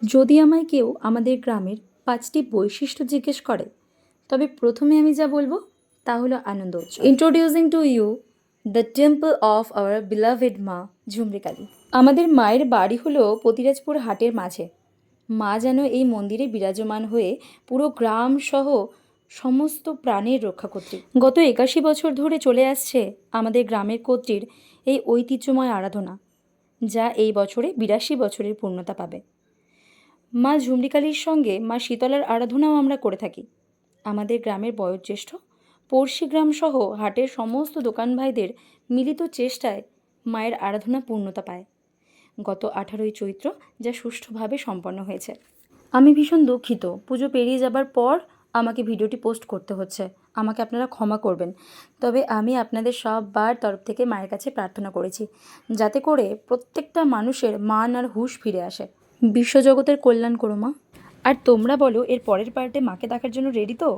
যদি আমায় কেউ আমাদের গ্রামের ৫টি বৈশিষ্ট্য জিজ্ঞেস করে, তবে প্রথমে আমি যা বলবো তা হলো আনন্দ উৎসব। Introducing to you the temple of our beloved Maa Jhumri Kali. আমাদের মায়ের বাড়ি হলো পতিরাজপুর হাটের মাঝে। মা যেন এই মন্দিরে বিরাজমান হয়ে পুরো গ্রাম সহ সমস্ত প্রাণের রক্ষাকর্ত্রী। গত ৮১ বছর ধরে চলে আসছে আমাদের গ্রামের কর্ত্রীর এই ঐতিহ্যময় আরাধনা, যা এই বছরে ৮২ বছরের পূর্ণতা পাবে। মা ঝুমরিকালীর সঙ্গে মা শীতলার আরাধনাও আমরা করে থাকি। আমাদের গ্রামের বয়োজ্যেষ্ঠ পড়শি গ্রাম সহ হাটের সমস্ত দোকান ভাইদের মিলিত চেষ্টায় মায়ের আরাধনা পূর্ণতা পায় গত ১৮ই চৈত্র, যা সুষ্ঠুভাবে সম্পন্ন হয়েছে। আমি ভীষণ দুঃখিত, পুজো পেরিয়ে যাবার পর আমাকে ভিডিওটি পোস্ট করতে হচ্ছে, আমাকে আপনারা ক্ষমা করবেন। তবে আমি আপনাদের সবার তরফ থেকে মায়ের কাছে প্রার্থনা করেছি, যাতে করে প্রত্যেকটা মানুষের মান আর হুঁশ ফিরে আসে। বিশ্বজগতের কল্যাণ করো মা। আর তোমরা বলো, এর পরের পার্টে মাকে দেখার জন্য রেডি তো?